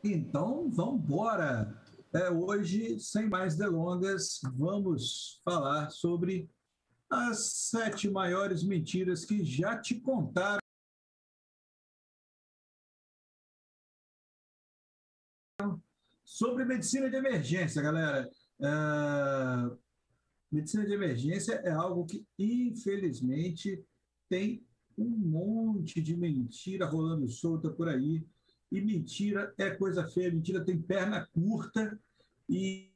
Então, vamos embora. Hoje, sem mais delongas, vamos falar sobre as 7 maiores mentiras que já te contaram sobre medicina de emergência, galera. É, Medicina de emergência é algo que, infelizmente, tem um monte de mentira rolando solta por aí. E mentira é coisa feia, mentira tem perna curta. E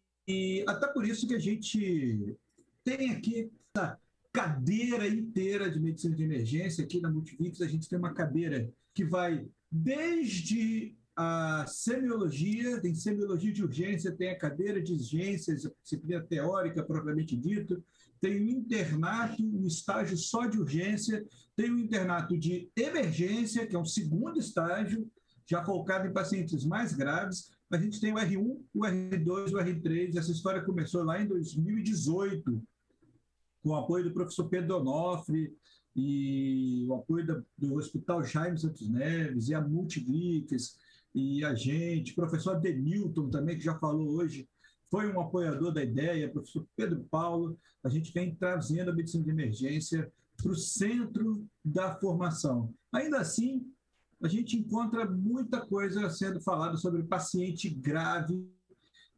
até por isso que a gente tem aqui essa cadeira inteira de medicina de emergência. Aqui na Multivix, a gente tem uma cadeira que vai desde a semiologia, tem semiologia de urgência, tem a cadeira de urgências, a disciplina teórica propriamente dito, tem o internato, um estágio só de urgência, tem o internato de emergência, que é um segundo estágio, já focado em pacientes mais graves. A gente tem o R1, o R2, o R3. Essa história começou lá em 2018, com o apoio do professor Pedro Donofre e o apoio do Hospital Jaime Santos Neves e a Multiglix e a gente, professor Adenilton também, que já falou hoje, foi um apoiador da ideia, professor Pedro Paulo. A gente vem trazendo a medicina de emergência para o centro da formação. Ainda assim, a gente encontra muita coisa sendo falada sobre paciente grave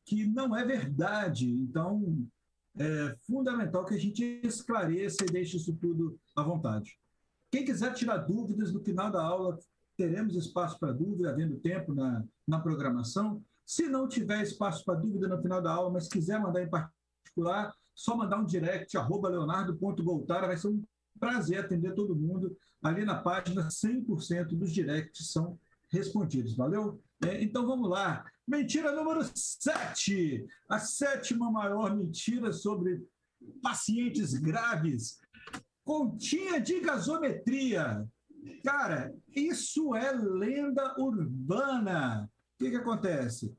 que não é verdade. Então, é fundamental que a gente esclareça e deixe isso tudo à vontade. Quem quiser tirar dúvidas no final da aula, teremos espaço para dúvida, havendo tempo na programação. Se não tiver espaço para dúvida no final da aula, mas quiser mandar em particular, só mandar um direct, @leonardo.goltara, vai ser um prazer atender todo mundo. Ali na página, 100% dos directs são respondidos. Valeu? Então vamos lá. Mentira número 7. A sétima maior mentira sobre pacientes graves. Continha de gasometria. Cara, isso é lenda urbana. O que acontece?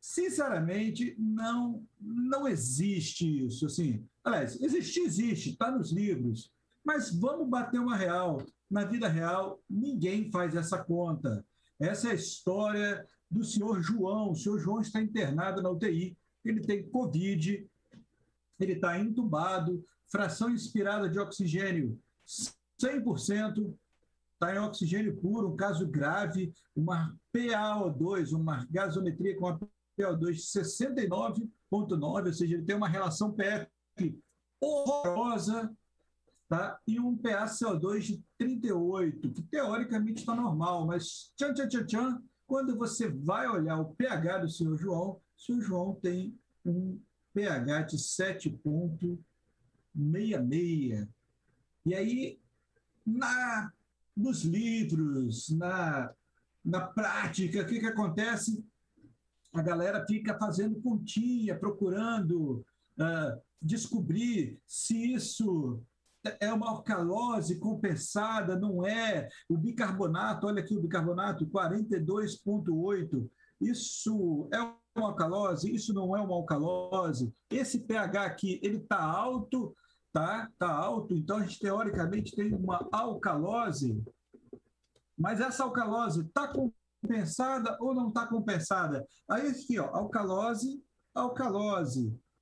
Sinceramente, não existe isso. Assim, aliás, existe, está nos livros. Mas vamos bater uma real. Na vida real, ninguém faz essa conta. Essa é a história do senhor João. O senhor João está internado na UTI. Ele tem Covid, ele está entubado, fração inspirada de oxigênio 100%, está em oxigênio puro, um caso grave, uma PaO2, uma gasometria com uma PaO2 de 69,9, ou seja, ele tem uma relação PF horrorosa, tá? E um PaCO2 de 38, que teoricamente está normal, mas tchan, tchan, tchan, tchan, quando você vai olhar o pH do senhor João tem um pH de 7,66. E aí, nos livros, na prática, o que acontece? A galera fica fazendo continha, procurando descobrir se isso é uma alcalose compensada, não é. O bicarbonato, olha aqui o bicarbonato, 42,8. Isso é uma alcalose? Isso não é uma alcalose? Esse pH aqui, ele está alto, tá? Está alto, então a gente teoricamente tem uma alcalose, mas essa alcalose está compensada ou não está compensada? Aí aqui, ó, alcalose.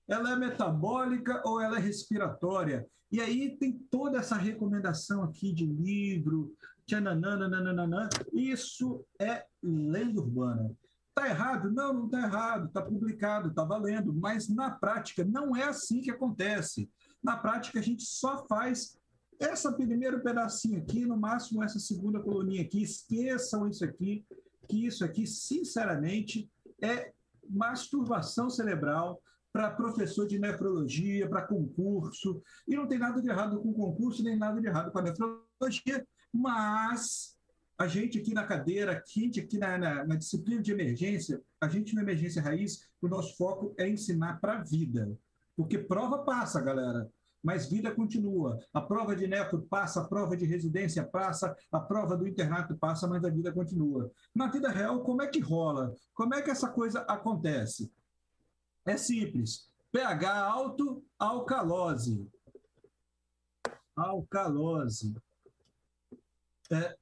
Ela é metabólica ou ela é respiratória? E aí tem toda essa recomendação aqui de livro, tchananã. Isso é lenda urbana. Está errado? Não está errado. Está publicado, está valendo. Mas na prática não é assim que acontece. Na prática a gente só faz esse primeiro pedacinho aqui, no máximo essa segunda coluninha aqui, esqueçam isso aqui, que isso aqui, sinceramente, é masturbação cerebral para professor de nefrologia, para concurso, e não tem nada de errado com concurso, nem nada de errado com a nefrologia, mas a gente aqui na cadeira, aqui na disciplina de emergência, a gente na emergência raiz, o nosso foco é ensinar para a vida, porque prova passa, galera, mas vida continua. A prova de nefro passa, a prova de residência passa, a prova do internato passa, mas a vida continua. Na vida real, como é que rola? Como é que essa coisa acontece? É simples. pH alto, alcalose. Alcalose.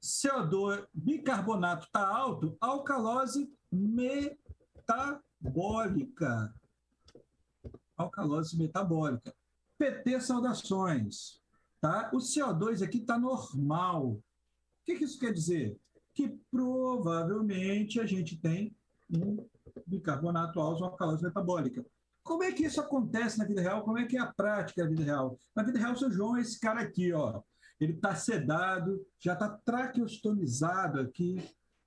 CO2, bicarbonato está alto, alcalose metabólica. Alcalose metabólica. PT, saudações. Tá? O CO2 aqui está normal. O que isso quer dizer? Que provavelmente a gente tem um bicarbonato alto, uma alcalose metabólica. Como é que isso acontece na vida real? Como é que é a prática da vida real? Na vida real, o seu João é esse cara aqui, ó. Ele está sedado, já está traqueostomizado aqui,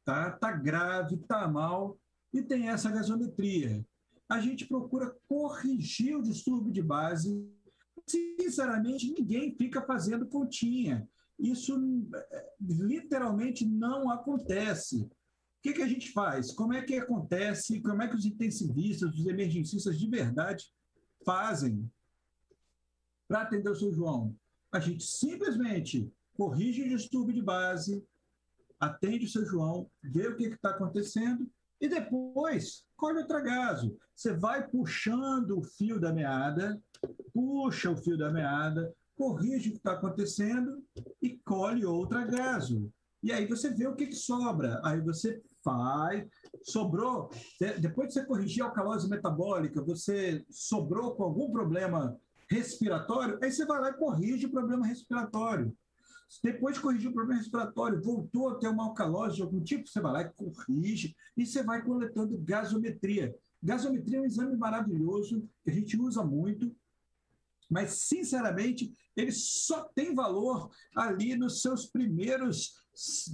tá grave, está mal, e tem essa gasometria. A gente procura corrigir o distúrbio de base. Sinceramente, ninguém fica fazendo continha. Isso literalmente não acontece. O que a gente faz? Como é que acontece? Como é que os intensivistas, os emergencistas de verdade fazem para atender o seu João? A gente simplesmente corrige o distúrbio de base, atende o seu João, vê o que está acontecendo e depois colhe o tragaso. Você vai puxando o fio da meada, puxa o fio da meada, corrige o que está acontecendo e colhe outra gaso. E aí você vê o que sobra. Aí você faz, sobrou, depois de você corrigir a alcalose metabólica, você sobrou com algum problema respiratório, aí você vai lá e corrige o problema respiratório. Depois de corrigir o problema respiratório, voltou a ter uma alcalose de algum tipo, você vai lá e corrige, e você vai coletando gasometria. Gasometria é um exame maravilhoso, que a gente usa muito, mas, sinceramente, ele só tem valor ali nos seus primeiros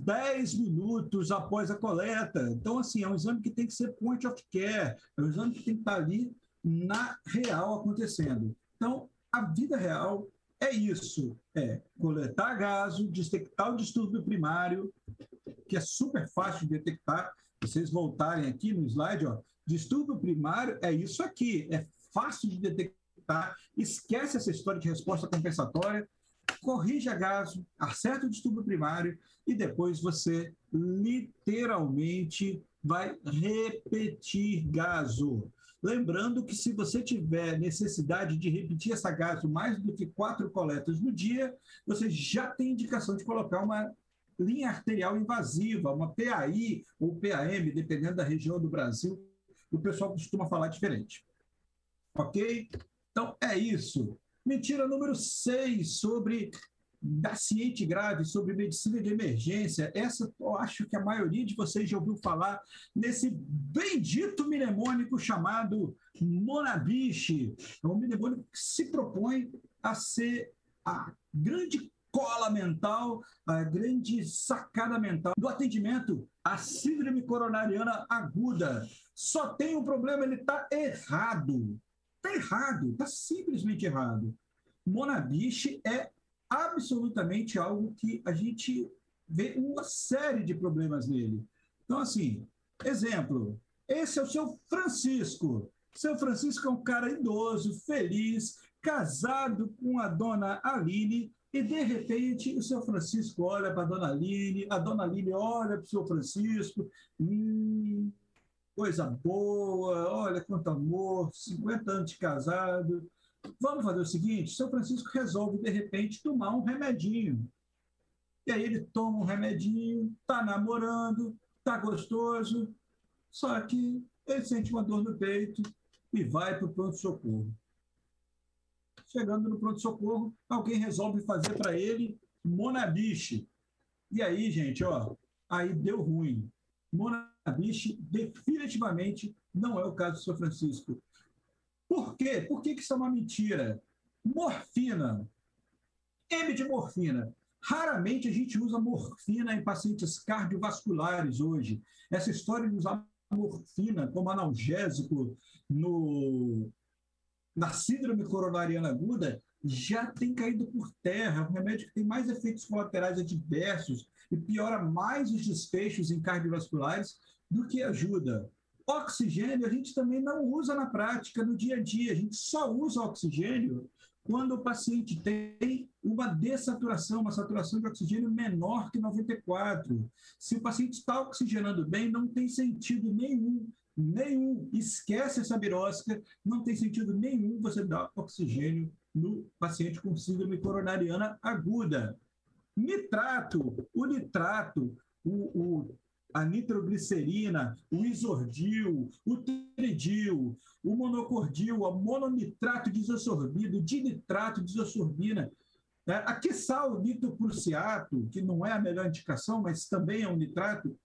10 minutos após a coleta. Então, assim, é um exame que tem que ser point of care, é um exame que tem que estar ali na real acontecendo. Então, a vida real é isso, é coletar gaso, detectar o distúrbio primário, que é super fácil de detectar. Vocês voltarem aqui no slide, ó, distúrbio primário é isso aqui, é fácil de detectar, esquece essa história de resposta compensatória, corrija gaso, acerta o distúrbio primário e depois você literalmente vai repetir gaso. Lembrando que se você tiver necessidade de repetir essa gaso mais do que 4 coletas no dia, você já tem indicação de colocar uma linha arterial invasiva, uma PAI ou PAM, dependendo da região do Brasil, o pessoal costuma falar diferente. Ok? Então, é isso. Mentira número 6 sobre paciente grave, sobre medicina de emergência. Essa eu acho que a maioria de vocês já ouviu falar nesse bendito mnemônico chamado Monabiche. É um mnemônico que se propõe a ser a grande cola mental, a grande sacada mental do atendimento à síndrome coronariana aguda. Só tem um problema, ele está errado. Está errado, está simplesmente errado. Monabiche é absolutamente algo que a gente vê uma série de problemas nele. Então, assim, exemplo, esse é o seu Francisco. Seu Francisco é um cara idoso, feliz, casado com a dona Aline, e de repente o seu Francisco olha para a dona Aline olha para o seu Francisco, coisa boa, olha quanto amor, 50 anos de casado. Vamos fazer o seguinte: São Francisco resolve, de repente, tomar um remedinho. E aí ele toma um remedinho, está namorando, está gostoso, só que ele sente uma dor no peito e vai para o pronto-socorro. Chegando no pronto-socorro, alguém resolve fazer para ele Monabiche. E aí, gente, ó, aí deu ruim. Monabiche definitivamente não é o caso do São Francisco. Por quê? Por que isso é uma mentira? Morfina. M de morfina. Raramente a gente usa morfina em pacientes cardiovasculares hoje. Essa história de usar morfina como analgésico na síndrome coronariana aguda já tem caído por terra. É um remédio que tem mais efeitos colaterais adversos e piora mais os desfechos em cardiovasculares do que ajuda. Oxigênio a gente também não usa na prática, no dia a dia. A gente só usa oxigênio quando o paciente tem uma dessaturação, uma saturação de oxigênio menor que 94. Se o paciente está oxigenando bem, não tem sentido nenhum, esquece essa birosca, não tem sentido nenhum você dar oxigênio no paciente com síndrome coronariana aguda. Nitrato, o nitrato, o a nitroglicerina, o isordil, o tridil, o monocordil, o mononitrato desorbido, o dinitrato desorbina, aqui o nitroprusiato, que não é a melhor indicação, mas também é um nitrato.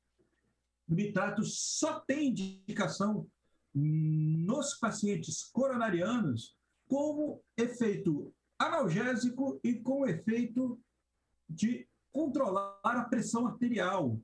O nitrato só tem indicação nos pacientes coronarianos como efeito analgésico e com efeito de controlar a pressão arterial.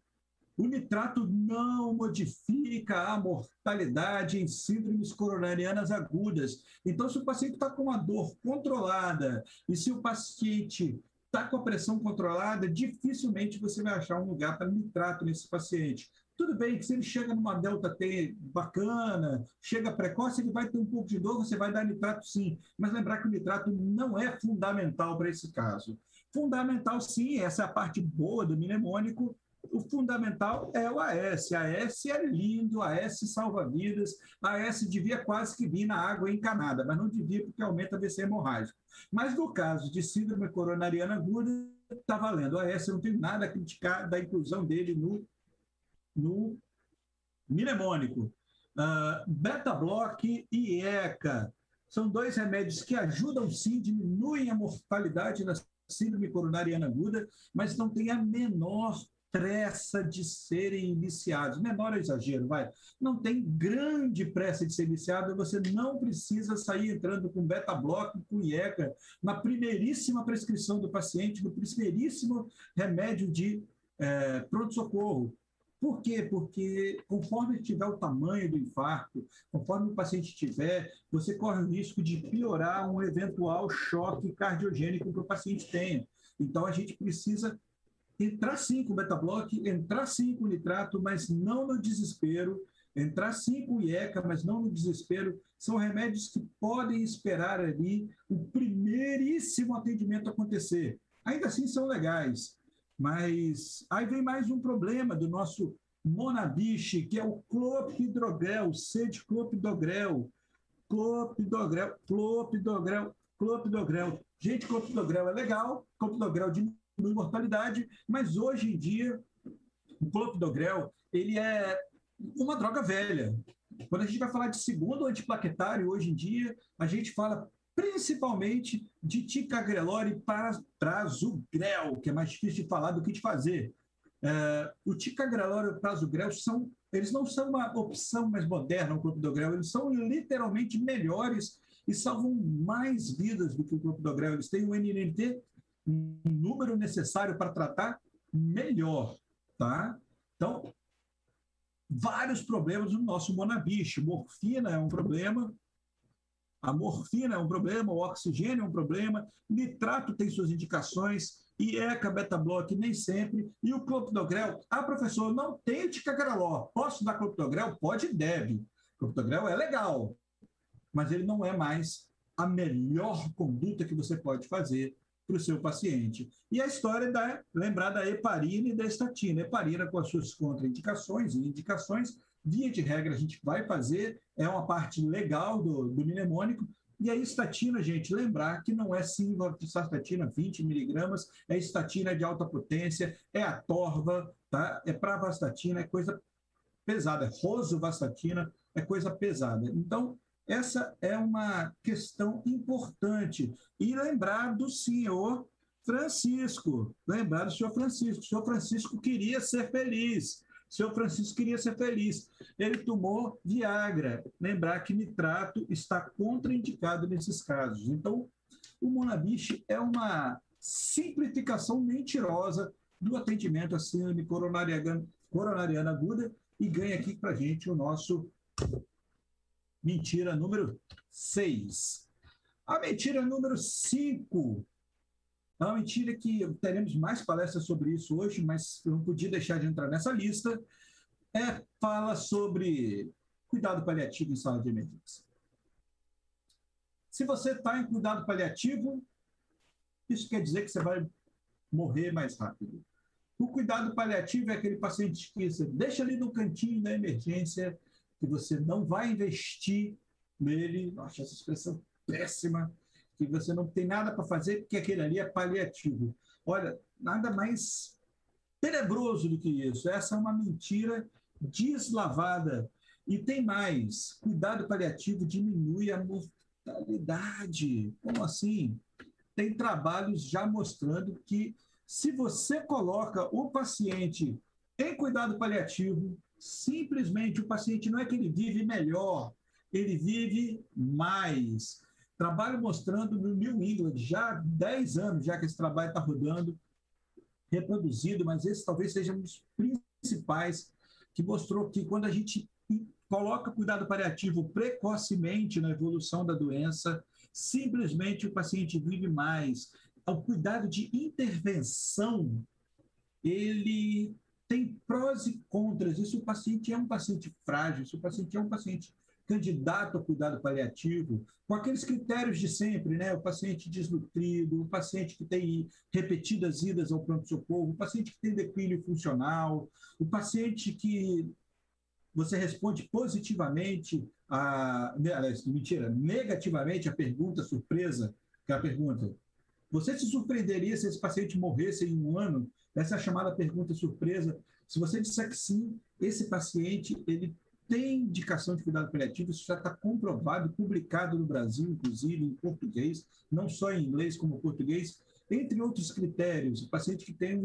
O nitrato não modifica a mortalidade em síndromes coronarianas agudas. Então, se o paciente está com uma dor controlada e se o paciente está com a pressão controlada, dificilmente você vai achar um lugar para nitrato nesse paciente. Tudo bem que se ele chega numa delta T bacana, chega precoce, ele vai ter um pouco de dor, você vai dar nitrato sim. Mas lembrar que o nitrato não é fundamental para esse caso. Fundamental sim, essa é a parte boa do mnemônico. O fundamental é o AS. AS é lindo, AS salva vidas, AS devia quase que vir na água encanada, mas não devia porque aumenta a AVC hemorrágico. Mas no caso de síndrome coronariana aguda, está valendo. O AS, eu não tenho nada a criticar da inclusão dele no mnemônico. Beta-block e ECA são dois remédios que ajudam sim, diminuem a mortalidade da síndrome coronariana aguda, mas não tem a menor pressa de serem iniciados. Menor exagero, vai. Não tem grande pressa de ser iniciado, você não precisa sair entrando com beta-block, com IECA, na primeiríssima prescrição do paciente, no primeiríssimo remédio de pronto-socorro. Por quê? Porque conforme tiver o tamanho do infarto, conforme o paciente tiver, você corre o risco de piorar um eventual choque cardiogênico que o paciente tenha. Então, a gente precisa entrar sim com beta-block, entrar sim com nitrato, mas não no desespero, entrar sim com IECA, mas não no desespero. São remédios que podem esperar ali o primeiríssimo atendimento acontecer. Ainda assim são legais, mas aí vem mais um problema do nosso Monabich, que é o clopidogrel, C de clopidogrel, clopidogrel. Gente, clopidogrel é legal, clopidogrel diminui mortalidade, mas hoje em dia o clopidogrel ele é uma droga velha. Quando a gente vai falar de segundo antiplaquetário hoje em dia, a gente fala principalmente de ticagrelor e prasugrel, que é mais difícil de falar do que de fazer. O ticagrelor e o prasugrel eles não são uma opção mais moderna ao clopidogrel, eles são literalmente melhores e salvam mais vidas do que o clopidogrel. Eles têm um NNT, um número necessário para tratar melhor, tá? Então, vários problemas no nosso Monabich. Morfina é um problema, a morfina é um problema, o oxigênio é um problema, nitrato tem suas indicações, IECA, beta-block nem sempre, e o clopidogrel. Professor, não tem ticagrelor. Posso dar clopidogrel? Pode e deve. Clopidogrel é legal, mas ele não é mais a melhor conduta que você pode fazer para o seu paciente. E a história lembrar da heparina e da estatina. Heparina com as suas contraindicações e indicações, via de regra a gente vai fazer, é uma parte legal do mnemônico. E a estatina, gente, lembrar que não é simvastatina 20 miligramas, é estatina de alta potência, é a torva, tá? É pravastatina, é coisa pesada, rosuvastatina é coisa pesada. Então, essa é uma questão importante. E lembrar do senhor Francisco. Lembrar do senhor Francisco. O senhor Francisco queria ser feliz. O senhor Francisco queria ser feliz. Ele tomou Viagra. Lembrar que nitrato está contraindicado nesses casos. Então, o Monabich é uma simplificação mentirosa do atendimento à síndrome coronariana aguda e ganha aqui para a gente o nosso mentira número 6. A mentira número 5, é uma mentira que teremos mais palestras sobre isso hoje, mas eu não podia deixar de entrar nessa lista, fala sobre cuidado paliativo em sala de emergência. Se você está em cuidado paliativo, isso quer dizer que você vai morrer mais rápido. O cuidado paliativo é aquele paciente que você deixa ali no cantinho da emergência, que você não vai investir nele, acho essa expressão péssima, que você não tem nada para fazer, porque aquele ali é paliativo. Olha, nada mais tenebroso do que isso. Essa é uma mentira deslavada. E tem mais: cuidado paliativo diminui a mortalidade. Como assim? Tem trabalhos já mostrando que, se você coloca o paciente em cuidado paliativo, simplesmente o paciente não é que ele vive melhor, ele vive mais. Trabalho mostrando no New England, já há 10 anos, já que esse trabalho está rodando, reproduzido, mas esse talvez seja um dos principais, que mostrou que quando a gente coloca cuidado paliativo precocemente na evolução da doença, simplesmente o paciente vive mais. O cuidado de intervenção, ele tem prós e contras. E se o paciente é um paciente frágil, se o paciente é um paciente candidato a cuidado paliativo, com aqueles critérios de sempre, né? O paciente desnutrido, o paciente que tem repetidas idas ao pronto-socorro, o paciente que tem declínio funcional, o paciente que você responde positivamente mentira, negativamente a pergunta surpresa, que é a pergunta: você se surpreenderia se esse paciente morresse em um ano? Essa é a chamada pergunta surpresa. Se você disser que sim, esse paciente ele tem indicação de cuidado paliativo, isso já está comprovado, publicado no Brasil, inclusive em português, não só em inglês como português, entre outros critérios. O paciente que tem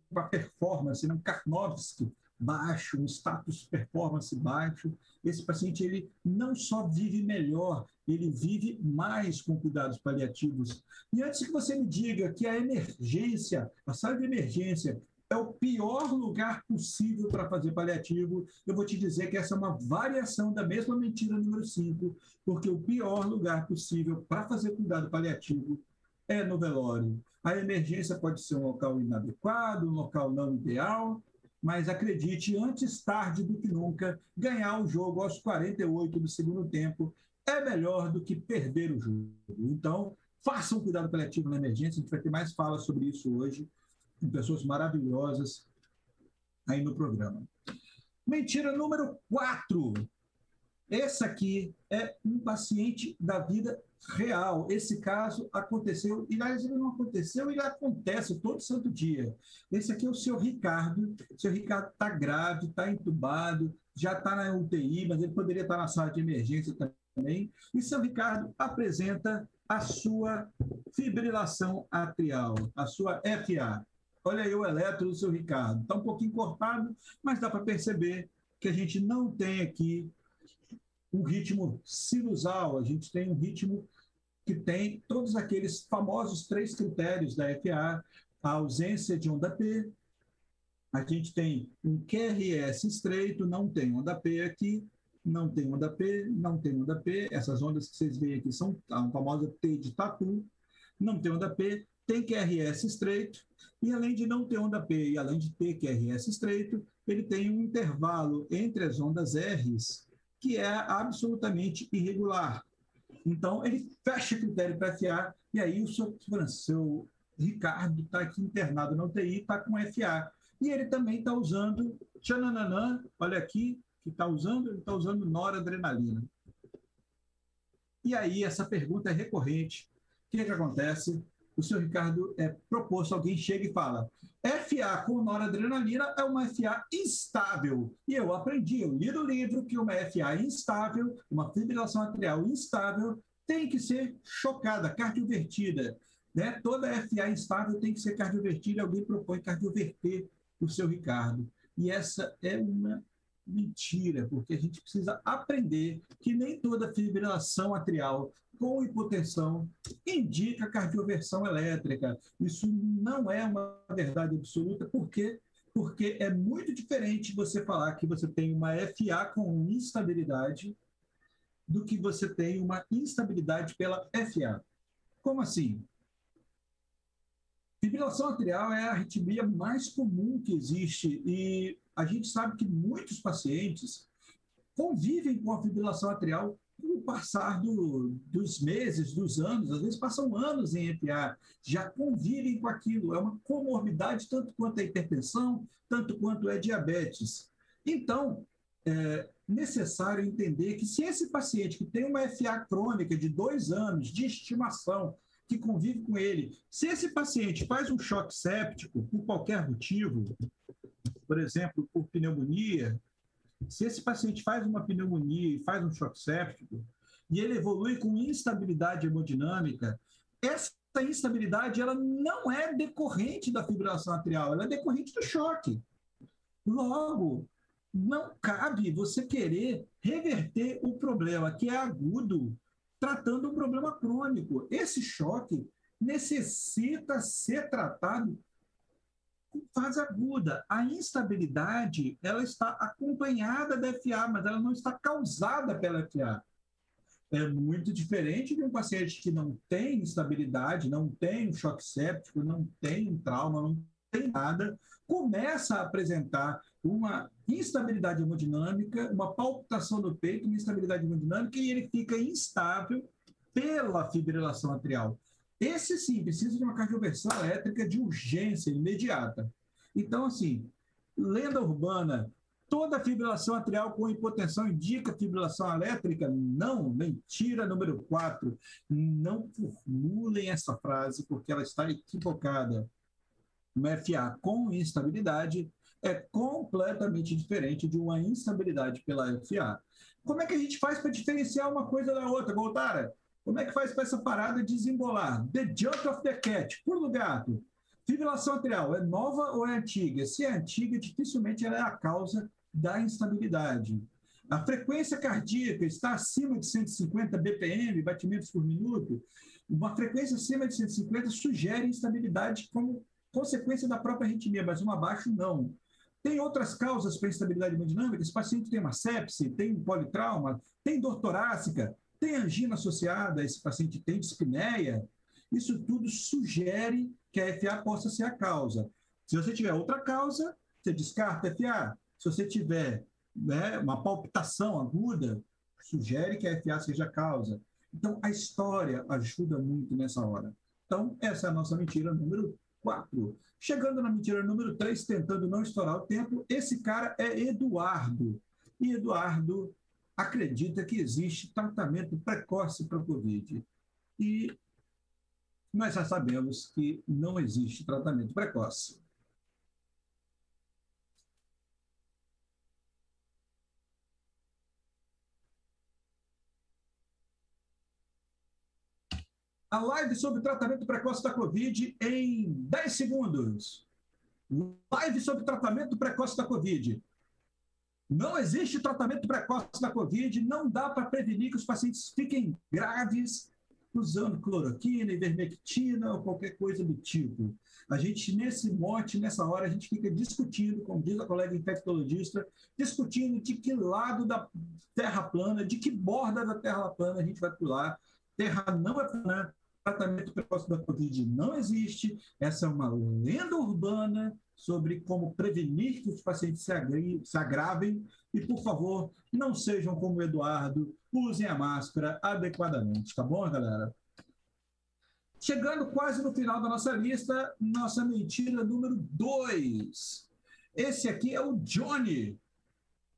uma performance, um Karnofsky baixo, um status performance baixo, esse paciente ele não só vive melhor, ele vive mais com cuidados paliativos. E antes que você me diga que a emergência, a sala de emergência, é o pior lugar possível para fazer paliativo, eu vou te dizer que essa é uma variação da mesma mentira número 5, porque o pior lugar possível para fazer cuidado paliativo é no velório. A emergência pode ser um local inadequado, um local não ideal, mas acredite, antes tarde do que nunca, ganhar o jogo aos 48 do segundo tempo é melhor do que perder o jogo. Então, façam cuidado paliativo na emergência, a gente vai ter mais falas sobre isso hoje, com pessoas maravilhosas aí no programa. Mentira número 4. Esse aqui é um paciente da vida real. Esse caso aconteceu, e aliás, ele não aconteceu, ele acontece todo santo dia. Esse aqui é o seu Ricardo. O seu Ricardo está grave, está entubado, já está na UTI, mas ele poderia estar na sala de emergência também. E seu Ricardo apresenta a sua fibrilação atrial, a sua FA. Olha aí o eletro do seu Ricardo. Está um pouquinho cortado, mas dá para perceber que a gente não tem aqui um ritmo sinusal, a gente tem um ritmo que tem todos aqueles famosos 3 critérios da FA: a ausência de onda P, a gente tem um QRS estreito, não tem onda P aqui, não tem onda P, não tem onda P, essas ondas que vocês veem aqui são a famosa T de tatu, não tem onda P, tem QRS estreito, e além de não ter onda P e além de ter QRS estreito, ele tem um intervalo entre as ondas R's que é absolutamente irregular. Então, ele fecha o critério para FA, e aí o seu Ricardo está aqui internado na UTI, está com FA. E ele também está usando, tchananã, olha aqui, que está usando, ele está usando noradrenalina. E aí, essa pergunta é recorrente. O que acontece? O senhor Ricardo é proposto, alguém chega e fala: FA com noradrenalina é uma FA instável. E eu aprendi, eu li no livro que uma FA instável, uma fibrilação atrial instável, tem que ser chocada, cardiovertida. Né? Toda FA instável tem que ser cardiovertida, alguém propõe cardioverter o seu Ricardo. E essa é uma mentira, porque a gente precisa aprender que nem toda fibrilação atrial com hipotensão indica cardioversão elétrica. Isso não é uma verdade absoluta, porque é muito diferente você falar que você tem uma FA com instabilidade do que você tem uma instabilidade pela FA. Como assim? Fibrilação atrial é a arritmia mais comum que existe e a gente sabe que muitos pacientes convivem com a fibrilação atrial com o passar dos meses, dos anos, às vezes passam anos em FA, já convivem com aquilo. É uma comorbidade tanto quanto é hipertensão, tanto quanto é diabetes. Então, é necessário entender que se esse paciente que tem uma FA crônica de 2 anos de estimação, que convive com ele, se esse paciente faz um choque séptico, por qualquer motivo, por exemplo, por pneumonia, se esse paciente faz uma pneumonia e faz um choque séptico, e ele evolui com instabilidade hemodinâmica, essa instabilidade ela não é decorrente da fibrilação atrial, ela é decorrente do choque. Logo, não cabe você querer reverter o problema que é agudo, tratando um problema crônico. Esse choque necessita ser tratado com fase aguda. A instabilidade ela está acompanhada da FA, mas ela não está causada pela FA. É muito diferente de um paciente que não tem instabilidade, não tem um choque séptico, não tem um trauma, não tem nada, começa a apresentar uma instabilidade hemodinâmica, uma palpitação do peito, uma instabilidade hemodinâmica, e ele fica instável pela fibrilação atrial. Esse sim precisa de uma cardioversão elétrica de urgência imediata. Então, assim, lenda urbana, toda fibrilação atrial com hipotensão indica fibrilação elétrica? Não, mentira número 4. Não formulem essa frase porque ela está equivocada. Uma FA com instabilidade é completamente diferente de uma instabilidade pela FA. Como é que a gente faz para diferenciar uma coisa da outra, Goltara? Como é que faz para essa parada desembolar? The jump of the cat, pulo do gato. Fibrilação atrial, é nova ou é antiga? Se é antiga, dificilmente ela é a causa da instabilidade. A frequência cardíaca está acima de 150 BPM, batimentos por minuto. Uma frequência acima de 150 sugere instabilidade como consequência da própria arritmia, mas uma abaixo não. Tem outras causas para instabilidade hemodinâmica? Esse paciente tem uma sepse, tem um politrauma, tem dor torácica, tem angina associada, esse paciente tem dispneia. Isso tudo sugere que a FA possa ser a causa. Se você tiver outra causa, você descarta a FA. Se você tiver, né, uma palpitação aguda, sugere que a FA seja a causa. Então, a história ajuda muito nessa hora. Então, essa é a nossa mentira número 4. Chegando na mentira número 3, tentando não estourar o tempo, esse cara é Eduardo. E Eduardo acredita que existe tratamento precoce para o Covid. E nós já sabemos que não existe tratamento precoce. A live sobre tratamento precoce da Covid em 10 segundos. Live sobre tratamento precoce da Covid. Não existe tratamento precoce da Covid, não dá para prevenir que os pacientes fiquem graves usando cloroquina, ivermectina ou qualquer coisa do tipo. A gente, nesse mote, nessa hora, a gente fica discutindo, como diz a colega infectologista, discutindo de que lado da terra plana, de que borda da terra plana a gente vai pular. Terra não é plana, tratamento precoce da Covid não existe, essa é uma lenda urbana sobre como prevenir que os pacientes se agravem e, por favor, não sejam como o Eduardo, usem a máscara adequadamente, tá bom, galera? Chegando quase no final da nossa lista, nossa mentira número 2. Esse aqui é o Johnny.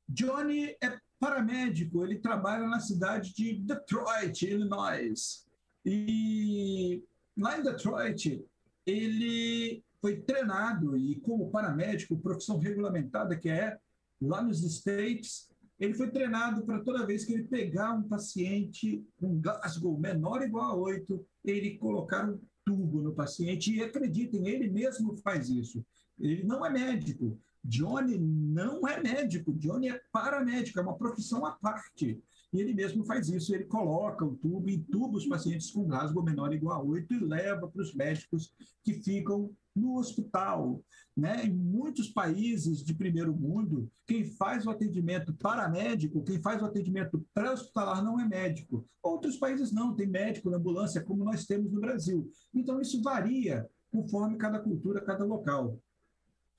Johnny é paramédico, ele trabalha na cidade de Detroit, Illinois. E lá em Detroit, ele foi treinado e como paramédico, profissão regulamentada que é, lá nos States, ele foi treinado para toda vez que ele pegar um paciente com Glasgow menor ou igual a 8, ele colocar um tubo no paciente e acreditem, ele mesmo faz isso. Ele não é médico. Johnny não é médico, Johnny é paramédico, é uma profissão à parte. E ele mesmo faz isso, ele coloca o tubo, entuba os pacientes com Glasgow menor ou igual a 8 e leva para os médicos que ficam no hospital. Né? Em muitos países de primeiro mundo, quem faz o atendimento paramédico, quem faz o atendimento pré-hospitalar não é médico. Outros países não, tem médico na ambulância, como nós temos no Brasil. Então, isso varia conforme cada cultura, cada local.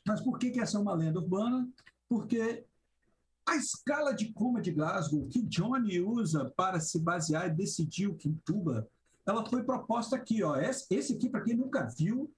Mas por que essa é uma lenda urbana? Porque a escala de coma de Glasgow que Johnny usa para se basear e decidir o que intuba, ela foi proposta aqui. Ó. Esse aqui, para quem nunca viu,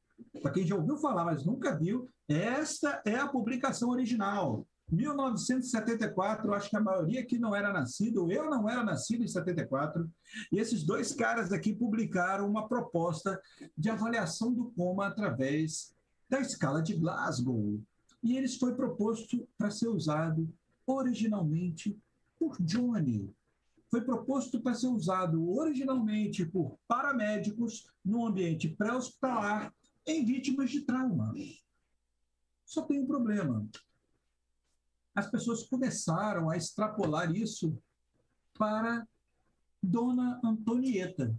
para quem já ouviu falar, mas nunca viu, esta é a publicação original. 1974, acho que a maioria aqui não era nascido, eu não era nascido em 74, e esses dois caras aqui publicaram uma proposta de avaliação do coma através da escala de Glasgow. E ele foi proposto para ser usado originalmente por Johnny. Foi proposto para ser usado originalmente por paramédicos no ambiente pré-hospitalar em vítimas de trauma. Só tem um problema. As pessoas começaram a extrapolar isso para Dona Antonieta.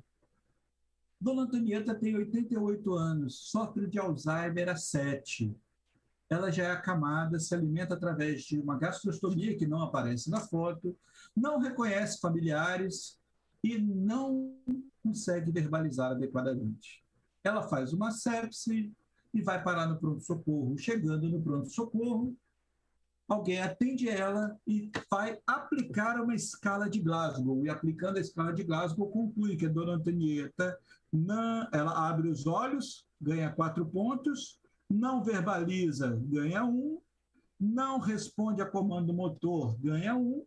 Dona Antonieta tem 88 anos, sofre de Alzheimer há 7. Ela já é acamada, se alimenta através de uma gastrostomia que não aparece na foto, não reconhece familiares e não consegue verbalizar adequadamente. Ela faz uma sepse e vai parar no pronto-socorro. Chegando no pronto-socorro, alguém atende ela e vai aplicar uma escala de Glasgow. E aplicando a escala de Glasgow, conclui que a Dona Antonieta, ela abre os olhos, ganha 4 pontos, não verbaliza, ganha 1, não responde a comando motor, ganha 1,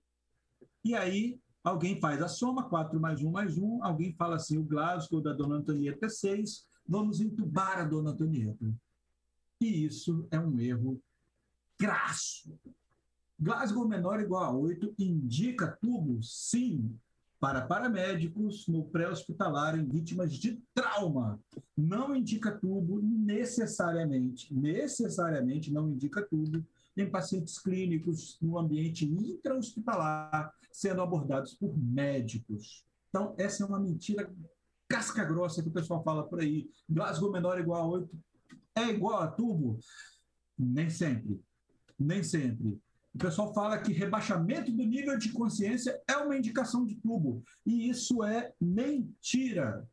e aí alguém faz a soma, 4 mais 1 mais 1, alguém fala assim, o Glasgow da Dona Antonieta é 6, vamos entubar a Dona Antonieta. E isso é um erro crasso. Glasgow menor ou igual a 8 indica tubo, sim, para paramédicos no pré-hospitalar em vítimas de trauma. Não indica tubo necessariamente não indica tubo em pacientes clínicos no ambiente intra-hospitalar, sendo abordados por médicos. Então, essa é uma mentira casca grossa que o pessoal fala por aí. Glasgow menor ou igual a 8 é igual a tubo? Nem sempre. Nem sempre. O pessoal fala que rebaixamento do nível de consciência é uma indicação de tubo. E isso é mentira.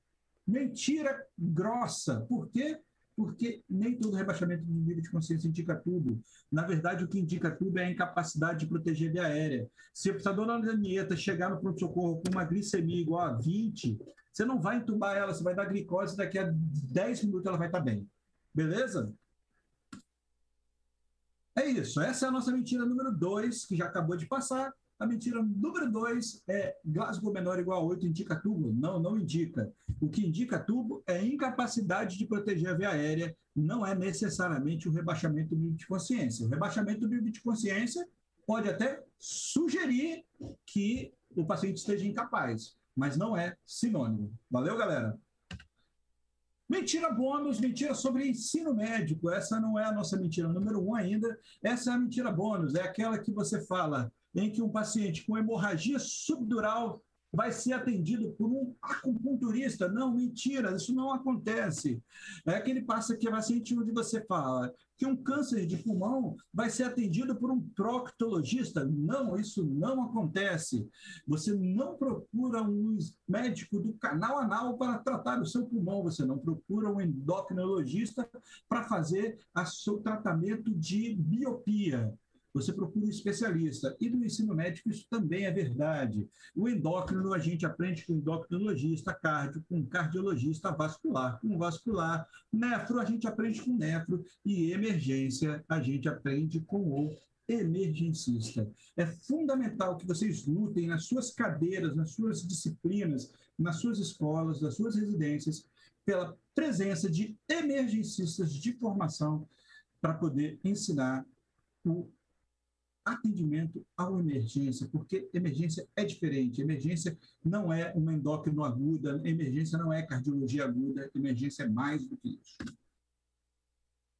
Mentira grossa. Por quê? Porque nem todo rebaixamento do nível de consciência indica tubo. Na verdade, o que indica tubo é a incapacidade de proteger a via aérea. Se a dona Antonieta chegar no pronto-socorro com uma glicemia igual a 20, você não vai entubar ela, você vai dar glicose, daqui a 10 minutos ela vai estar bem. Beleza? É isso, essa é a nossa mentira número 2, que já acabou de passar. A mentira número 2 é Glasgow menor ou igual a 8 indica tubo? Não, não indica. O que indica tubo é incapacidade de proteger a via aérea, não é necessariamente o rebaixamento do nível de consciência. O rebaixamento do nível de consciência pode até sugerir que o paciente esteja incapaz, mas não é sinônimo. Valeu, galera? Mentira bônus, mentira sobre ensino médico. Essa não é a nossa mentira número 1 ainda. Essa é a mentira bônus. É aquela que você fala em que um paciente com hemorragia subdural vai ser atendido por um acupunturista. Não, mentira, isso não acontece. É aquele paciente onde você fala que um câncer de pulmão vai ser atendido por um proctologista. Não, isso não acontece. Você não procura um médico do canal anal para tratar o seu pulmão, você não procura um endocrinologista para fazer o seu tratamento de miopia. Você procura um especialista. E no ensino médico isso também é verdade. O endócrino a gente aprende com endocrinologista, cardio, com cardiologista, vascular, com vascular, nefro a gente aprende com nefro e emergência a gente aprende com o emergencista. É fundamental que vocês lutem nas suas cadeiras, nas suas disciplinas, nas suas escolas, nas suas residências, pela presença de emergencistas de formação para poder ensinar o atendimento à emergência, porque emergência é diferente. Emergência não é uma endócrino aguda, emergência não é cardiologia aguda, emergência é mais do que isso.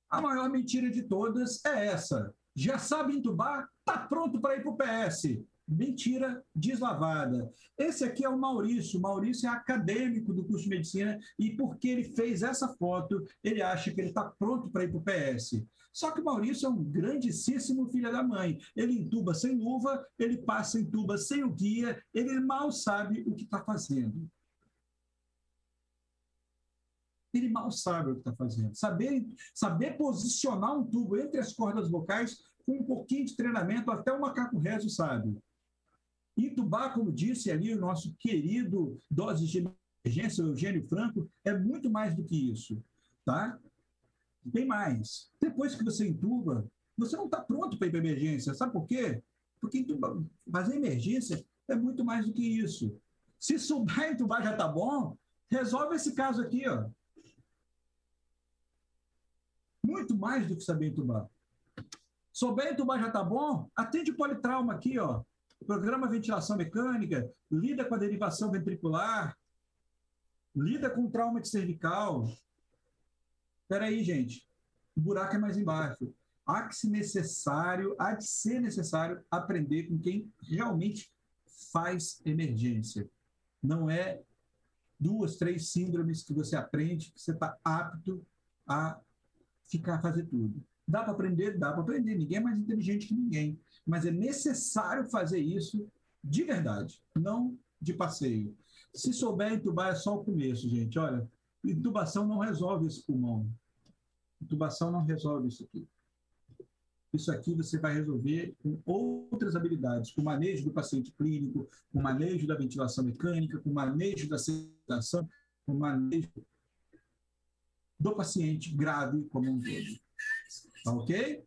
A maior mentira de todas é essa. Já sabe entubar? Está pronto para ir para o PS. Mentira deslavada. Esse aqui é o Maurício. O Maurício é acadêmico do curso de medicina e porque ele fez essa foto, ele acha que ele está pronto para ir para o PS. Só que o Maurício é um grandíssimo filho da mãe. Ele entuba sem luva, ele passa em tuba sem o guia, ele mal sabe o que está fazendo. Ele mal sabe o que está fazendo. Saber posicionar um tubo entre as cordas vocais com um pouquinho de treinamento, até o macaco rezo sabe. Entubar, como disse ali o nosso querido dose de emergência, o Eugênio Franco, é muito mais do que isso, tá? Bem mais. Depois que você entuba, você não está pronto para ir para emergência. Sabe por quê? Porque fazer emergência é muito mais do que isso. Se souber entubar já está bom, resolve esse caso aqui, ó. Muito mais do que saber entubar. Souber entubar já está bom? Atende o politrauma aqui, ó. Programa ventilação mecânica, lida com a derivação ventricular, lida com o trauma de cervical. Espera aí, gente. O buraco é mais embaixo. Há de ser necessário aprender com quem realmente faz emergência. Não é 2, 3 síndromes que você aprende, que você está apto a fazer tudo. Dá para aprender? Dá para aprender. Ninguém é mais inteligente que ninguém. Mas é necessário fazer isso de verdade, não de passeio. Se souber entubar, é só o começo, gente. Olha, intubação não resolve esse pulmão. Intubação não resolve isso aqui. Isso aqui você vai resolver com outras habilidades, com o manejo do paciente clínico, com o manejo da ventilação mecânica, com o manejo da sedação, com o manejo do paciente grave como um todo. Tá ok?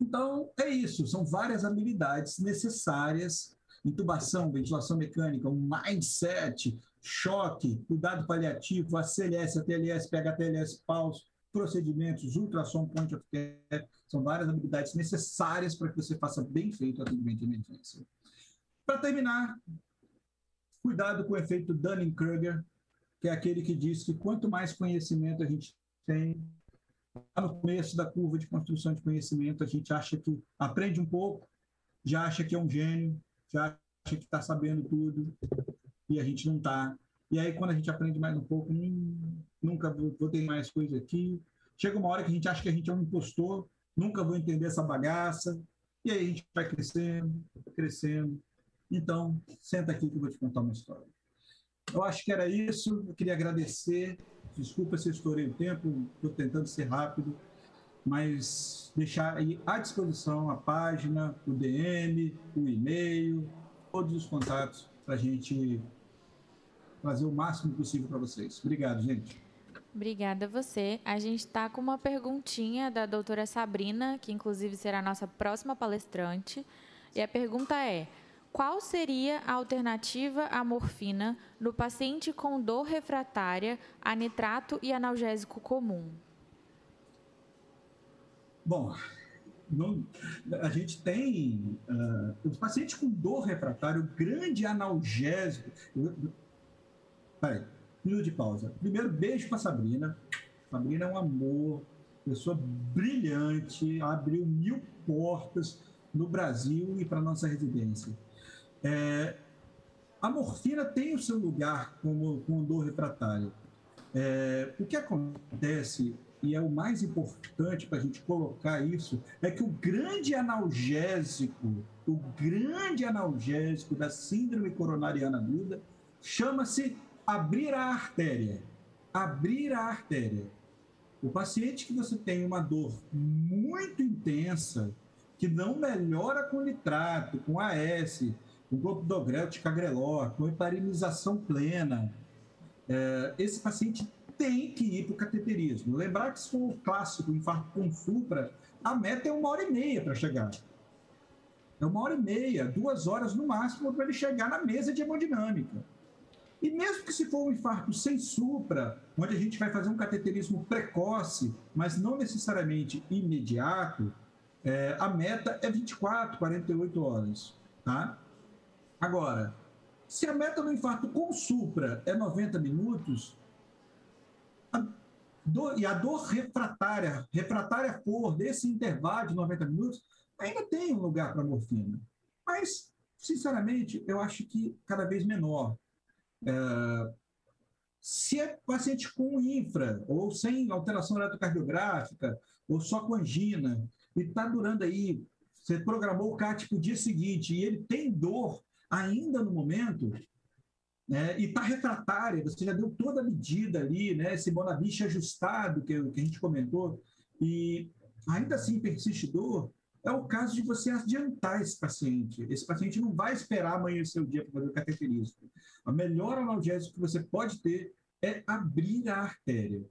Então, é isso. São várias habilidades necessárias. Intubação, ventilação mecânica, um mindset, choque, cuidado paliativo, ACLS, ATLS, PHTLS, PAUS, procedimentos, ultrassom, point of care, são várias habilidades necessárias para que você faça bem feito o atendimento de emergência. Para terminar, cuidado com o efeito Dunning-Kruger, que é aquele que diz que quanto mais conhecimento a gente tem, no começo da curva de construção de conhecimento, a gente acha que aprende um pouco, já acha que é um gênio, já acha que está sabendo tudo, e a gente não está. E aí, quando a gente aprende mais um pouco, nunca vou ter mais coisa aqui. Chega uma hora que a gente acha que a gente é um impostor, nunca vou entender essa bagaça, e aí a gente vai crescendo, crescendo. Então, senta aqui que eu vou te contar uma história. Eu acho que era isso, eu queria agradecer. Desculpa se eu estourei o tempo, estou tentando ser rápido, mas deixar aí à disposição a página, o DM, o e-mail, todos os contatos para a gente fazer o máximo possível para vocês. Obrigado, gente. Obrigada a você. A gente está com uma perguntinha da doutora Sabrina, que inclusive será a nossa próxima palestrante. E a pergunta é: qual seria a alternativa à morfina no paciente com dor refratária a nitrato e analgésico comum? Bom, a gente tem os pacientes com dor refratária, o grande analgésico. Peraí, minuto de pausa. Primeiro, beijo para a Sabrina. Sabrina é um amor, pessoa brilhante, abriu 1000 portas no Brasil e para a nossa residência. A morfina tem o seu lugar como dor refratária. O que acontece, e é o mais importante para a gente colocar isso, é que o grande analgésico da síndrome coronariana aguda chama-se abrir a artéria. Abrir a artéria. O paciente que você tem uma dor muito intensa, que não melhora com nitrato, com AS, com clopidogrel, ticagrelor, com heparinização plena, esse paciente tem que ir para o cateterismo. Lembrar que se for o clássico infarto com supra, a meta é 1h30 para chegar. É 1h30, 2 horas no máximo para ele chegar na mesa de hemodinâmica. E mesmo que se for um infarto sem supra, onde a gente vai fazer um cateterismo precoce, mas não necessariamente imediato, a meta é 24, 48 horas. Tá? Agora, se a meta do infarto com supra é 90 minutos, a dor refratária por desse intervalo de 90 minutos, ainda tem um lugar para morfina. Mas, sinceramente, eu acho que cada vez menor. Se é paciente com infra, ou sem alteração eletrocardiográfica, ou só com angina, e está durando aí, você programou o CAT para o dia seguinte, e ele tem dor ainda no momento, e está refratária, você já deu toda a medida ali, né, esse Bonavich ajustado que a gente comentou, e ainda assim persiste dor, é o caso de você adiantar esse paciente. Esse paciente não vai esperar amanhecer o dia para fazer o cateterismo. A melhor analgésico que você pode ter é abrir a artéria.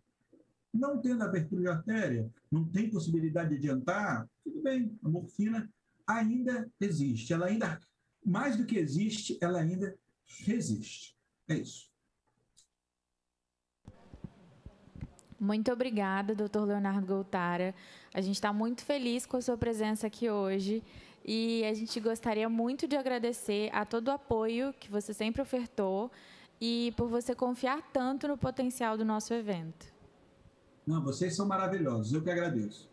Não tendo abertura de artéria, não tem possibilidade de adiantar, tudo bem, a morfina ainda existe. Ela ainda, mais do que existe, ela ainda resiste. É isso. Muito obrigada, doutor Leonardo Goltara. A gente está muito feliz com a sua presença aqui hoje e a gente gostaria muito de agradecer a todo o apoio que você sempre ofertou e por você confiar tanto no potencial do nosso evento. Não, vocês são maravilhosos, eu que agradeço.